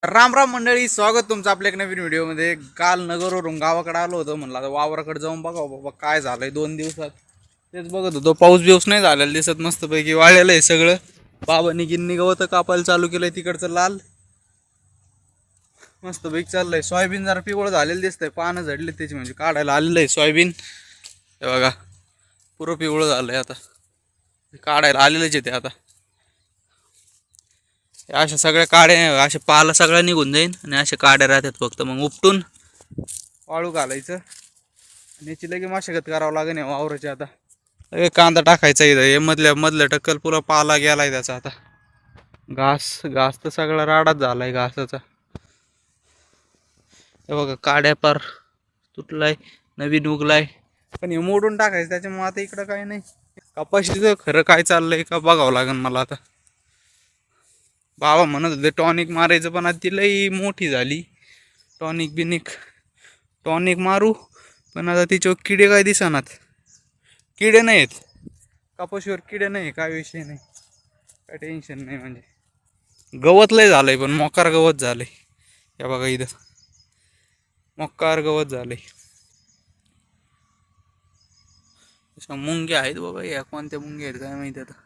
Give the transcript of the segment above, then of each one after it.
राम राम मंडळी, स्वागत तुमचं आपल्या एक नवीन व्हिडिओमध्ये. काल नगरवरून गावाकडे आलो होतो, म्हणलं आता वावराकडे जाऊन बघा बाबा काय झालंय 2 दिवसात. तेच बघत होतो, पाऊस बिऊस नाही झालेला दिसत, मस्तपैकी वाळलेलं आहे सगळं. बाबांनी गिन्नी गवत कापायला चालू केलंय, तिकडचं लाल मस्तपैकी चाललंय. सोयाबीन जरा पिवळ झालेलं दिसतंय, पानं झडले त्याची, म्हणजे काढायला आलेलं आहे सोयाबीन. हे बघा पुरं पिवळं झालंय, आता काढायला आलेलंच आहे ते. आता अशा सगळ्या काड्या, अशा पाला सगळ्या निघून जाईन आणि अशा काड्या राहतात, फक्त मग उपटून वाळू घालायचं आणि याची लगे मशागत करावं लागेल वावराची. आता लगे कांदा टाकायचा इथं, हे मधल्या मधल्या टक्कल पुरा पाला गेलाय त्याचा. आता घास घास तर सगळा राडाच झालाय घासाचा. हे बघा काड्या पार तुटलाय, नवीन उगलाय, पण हे मोडून टाकायचं त्याच्यामुळे. आता इकडं काही नाही, कपाशीचं खरं काय चाललंय का बघावं लागेल मला. आता बाबा म्हणत होते टॉनिक मारायचं, पण आता ती लई मोठी झाली. टॉनिक बिनिक टॉनिक मारू, पण आता तिच्यावर किडे काय दिसणार. किडे नाही आहेत कपाशीवर, किडे नाही, काय विषय नाही, काय टेन्शन नाही. म्हणजे गवत लय झालंय, पण मोकार गवत झालंय. या बघा इथं मोकार गवत झालंय. मुंग्या आहेत बाबा, या कोणत्या मुंग्या आहेत काय माहिती. आता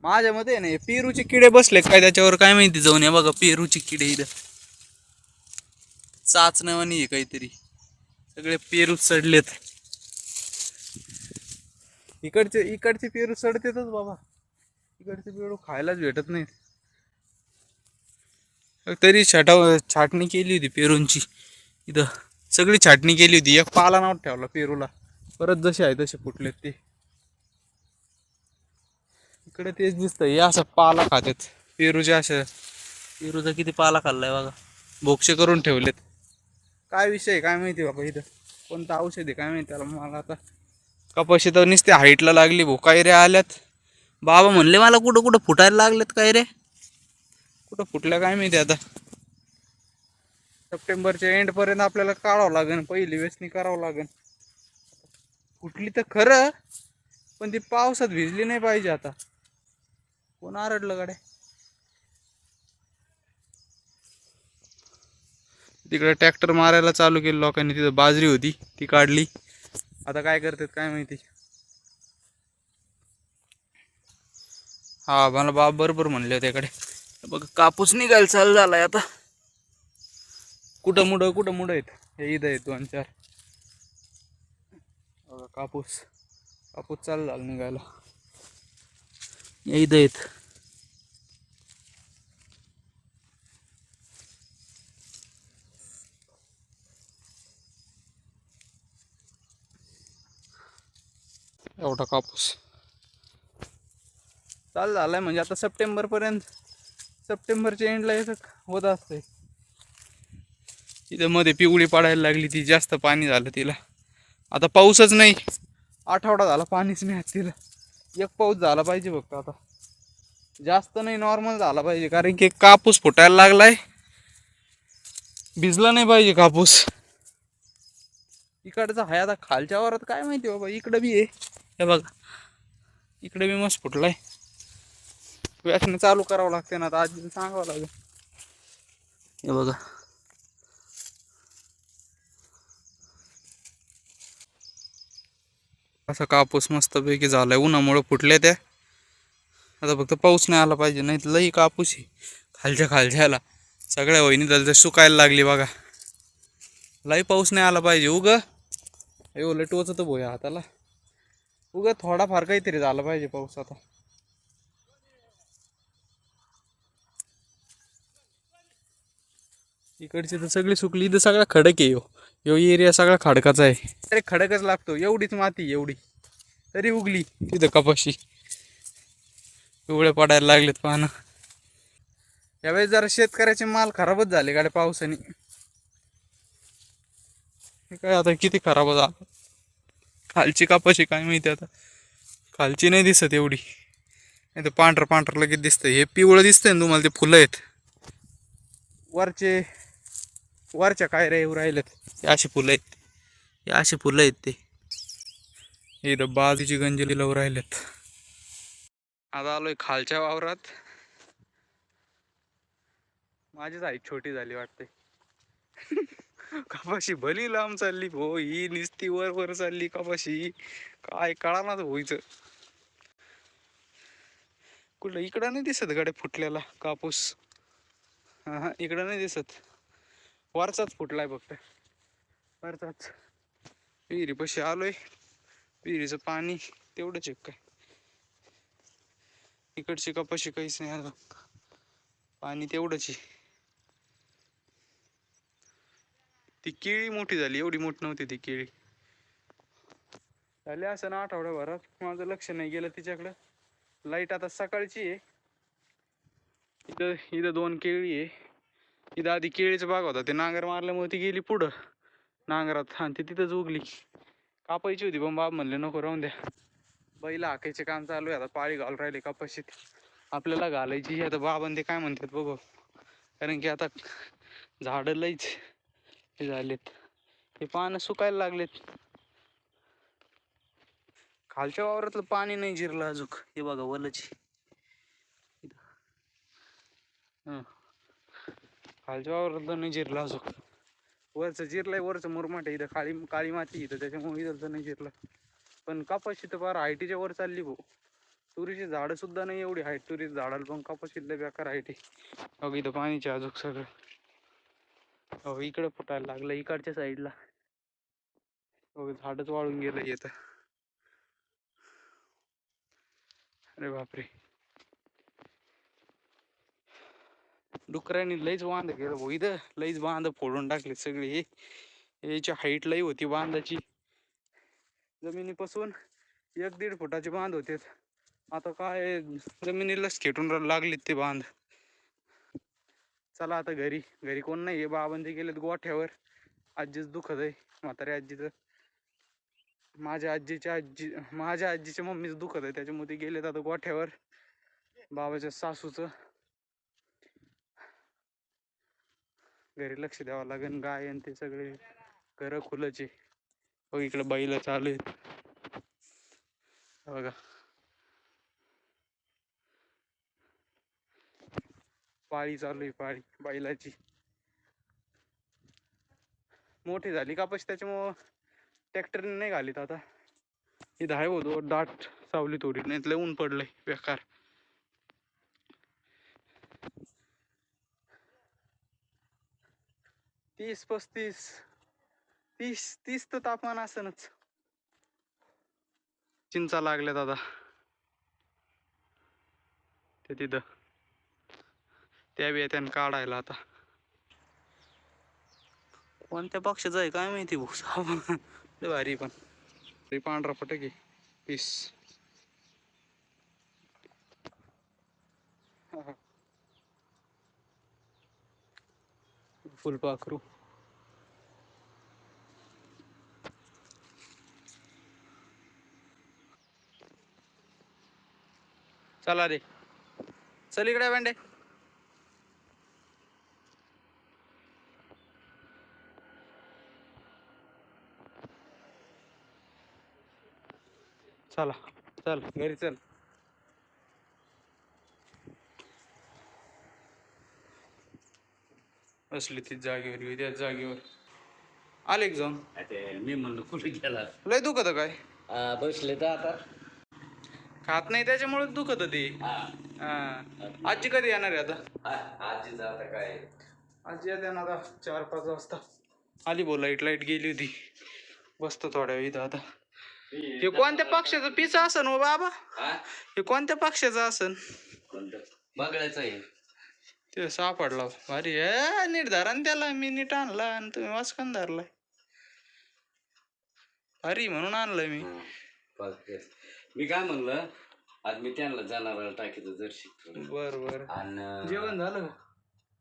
माझ्या मते नाही, पेरूचे किडे बसले काय त्याच्यावर काय माहिती. जाऊन या बघा, पेरूचे किडे इथं चाचणवाणी आहे काहीतरी, सगळे पेरू सडलेत. इकडचे पेरू सडतेतच बाबा, इकडचे पेरू खायलाच भेटत नाहीत. तरी छाटणी केली होती पेरूंची इथं, सगळी छाटणी केली होती, एक पाला नव्हता ठेवला पेरूला. परत जसे आहे तसे फुटलेत ते. इकडे तेच दिसतंय, या असं पाला खातात पेरूच्या. असं पेरूचा किती पाला खाल्लाय बघा, भोक्षे करून ठेवलेत. काय विषय काय माहिती बाबा. इथं कोणतं औषध आहे काय माहिती त्याला मला. आता कपाशी तर नुसते हाईटला लागली भाऊ, काय रे आल्यात. बाबा म्हणले मला कुठं कुठं फुटायला लागलेत काय रे, कुठं फुटल्या काय माहिती. आता सप्टेंबरच्या एंड पर्यंत आपल्याला काढावं लागेल, पहिली वेचणी करावं लागेल. फुटली तर खरं, पण ती पावसात भिजली नाही पाहिजे. आता कोण आरडलं गाड्या. तिकडे ट्रॅक्टर मारायला चालू केलं लोकांनी, तिथं बाजरी होती ती काढली. आता काय करतात काय माहिती. हा मला बाबा बरोबर म्हणले होते. इकडे बघ कापूस निघायला चालू झालाय. आता कुठं मुडं आहेत, हे इथं आहेत 2-4 कापूस. कापूस चालू झाला निघायला, इथं आहेत. एवढा कापूस चालू झालाय, म्हणजे आता सप्टेंबर पर्यंत, सप्टेंबरच्या एंडला याचं होत असतंय. इथं मध्ये पिवळी पडायला लागली, ती जास्त पाणी झालं तिला. आता पाऊसच नाही, आठवडा झाला पाणीच नाही तिला. एक पाऊस झाला पाहिजे फक्त, आता जास्त नाही, नॉर्मल झाला पाहिजे. कारण की कापूस फुटायला लागलाय, भिजला नाही पाहिजे कापूस. इकडचा आहे आता, खालच्या वरात काय माहिती बाबा. इकडं बी आहे, हे बघा इकडे बी मस्त फुटलाय. व्यासनं चालू करावं लागते ना आता, आजी सांगावं लागेल. हे बघा असा कापूस मस्तपैकी झालाय, उन्हामुळे फुटले त्या. आता फक्त पाऊस नाही आला पाहिजे, नाही तर लई कापूस आहे खालच्या खालच्याला. सगळ्या वहिनी तर सुकायला लागली बघा. लई पाऊस नाही आला पाहिजे. लय टोचत भोया हाताला. थोडाफार काहीतरी झाला पाहिजे पाऊस. आता इकडची तर सगळी सुकली, इथं सगळा खडक आहे. यो एरिया सगळा खडकाचा आहे. अरे खडकच लागतो, एवढीच माती एवढी तरी उगली तिथं कपाशी. पिवळे पडायला लागलेत पानं. यावेळेस जरा शेतकऱ्याचे माल खराबच झाले गाड्या पावसाने. काय आता किती खराब झाला. खालची कपाशी काय माहिती आता, खालची नाही दिसत एवढी. नाही तर पांढरं पांढरं लगेच दिसतंय. हे पिवळं दिसतंय ना तुम्हाला, ते फुलं आहेत वरचे. वरच्या काय रे येऊ राहिलेत, हे अशी फुलं आहेत, हे अशी फुलं आहेत ते. इथं बाजूची गंजी लावून राहिलेत. आता आलोय खालच्या वावरात. माझीच आई छोटी झाली वाटते. कपाशी भली लांब चालली भो, ही निस्ती वर वर चालली कपाशी. काय कळा ना व्हायचं. कुठलं इकडं नाही दिसत गाड्या फुटलेला कापूस. हा इकडं नाही दिसत. वरचाच फुटलाय फक्त, वरचाच. विहिरी पशी आलोय. विहिरीचं पाणी तेवढंच आहे काय. इकडची कपाशी काहीच नाही अजून, पाणी तेवढंच आहे. ती केळी मोठी झाली, एवढी मोठी नव्हती ती केळी. झाले असं ना आठवड्याभरात, माझं लक्ष नाही गेलं तिच्याकडं. लाईट आता सकाळची आहे. इथं इथं 2 केळी आहे. इथं आधी केळीचा बाग होता, ते नांगर मारल्यामुळे ती गेली पुढं नांगरात. हा ती तिथंच उगली. कापायची होती पण बाब म्हणले नको राहून द्या. बैल हाकायचे काम चालू आहे आता, पाळी घालून राहिले कपाशीत. आपल्याला घालायची आता, बाबांन ते काय म्हणतात बघू. कारण की आता झाडं लईच हे झालेत, हे पानं सुकायला लागलेत. खालच्या वावरातलं पाणी नाही जिरलं अजून. हे बघा वलची. खालच्या वावरातलं नाही जिरलं अजून. वरचं जिरलंय, वरचं मुरमाट आहे. इथं काळी माती इथं, त्याच्यामुळे इथं नाही जिरलं. पण कपाशी तर फार हायटीच्या वर चालली भाऊ. तुरीची झाडं सुद्धा नाही एवढी हाईट तुरीची झाडाला, पण कपाशीतलं बेकार हाईट आहे. अगं इथं पाणीचे अजूक सगळं. हो इकडं फुटायला लागलं इकडच्या साईडला. हो झाडच वाळून गेलं येतं. अरे बापरे, डुकरांनी लईच बांध केलं भाऊ इथं. लईच बांध फोडून टाकले सगळे. याची हाईट लई होती बांधाची. जमिनीपासून 1-1.5 फुटाचे बांध होते. आता काय जमिनीलाच खेटून लागलेत ते बांध. चला आता घरी. घरी कोण नाही, बाबांचे गेलेत गोठ्यावर. आजीच दुखत आहे, म्हाताऱ्या आजीचं. माझ्या आजीच्या मम्मीच दुखत आहे, त्याच्यामुळे ते गेलेत आता गोठ्यावर. बाबाच्या सासूचं घरी लक्ष द्यावं लागेल. गाय आणि ते सगळे घर खुलचे. बघ इकडे बैल चालू आहेत बघा. पाळी चालू आहे, पाळी बैलाची. मोठी झाली कापाशी, त्याच्यामुळं ट्रॅक्टरने नाही घालीत आता. इथं आहे होतो दाट सावली थोडी, नाही लय ऊन पडलंय बेकार. तीस 30 तर तापमान असनच. चिंचा लागल्यात आता ते तिथं, त्या बी त्यानं काढायला आता. कोणत्या पक्षाचं आहे काय माहिती भाऊ. भारी पण पांढरा फटक आहे पीस. फुलपाखरू. चला रे, चल इकडे भांडे. चला चल घरी चल. असली ती जागेवर, त्याच जागेवर आले एक जाऊन. मी म्हणलो कुठे गेला. लय दुखत काय? बसले तर आता खात नाही त्याच्यामुळे दुखत ते. आजी कधी येणार आहे आता? आजीच आता काय. आजी येते ना आता 4-5 वाजता. आली बोल, लाईट गेली होती. बसतो थोड्या वेळ इथं आता. हे कोणत्या पक्षाचं पिस असन हो बाबा? हे कोणत्या पक्षाचं असन? बघायचं आहे ते सापडला भारी. हे नीट धरा ना त्याला. मी नीट आणला आणि तुम्ही वाचकन धरलाय. भारी म्हणून आणलंय मी. मी काय म्हणलं, आज मी त्यांना जनावराला टाकीचं जर्शी. बर. आणि जेवण झालं का?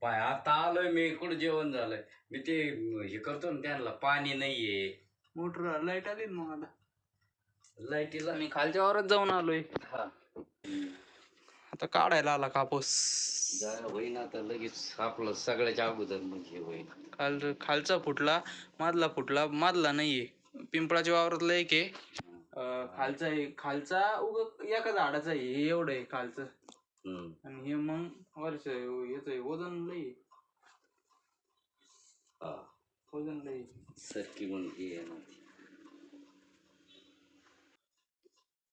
पाय आता आलोय मी. कुठं जेवण झालंय? मी ते हे करतो ना, त्यांना पाणी नाहीये. मोटर लाईट आली मग आता. लाईटीला मी खालच्या वावरात जाऊन आलोय. आता काढायला आला कापूस. होईन आता लगेच आपलं सगळ्याच्या अगोदर म्हणजे होईन. खालचा फुटला, मधला फुटला. मधला नाहीये. पिंपळाच्या वावरातला एक आहे. खालचा आहे, खालचा उग एका झाडाचा आहे, हे एवढं आहे खालचं. हम्म. आणि हे मग वर्ष याच वजन लई, हा. वजन लई. सरकी मुलगी आहे ना ती.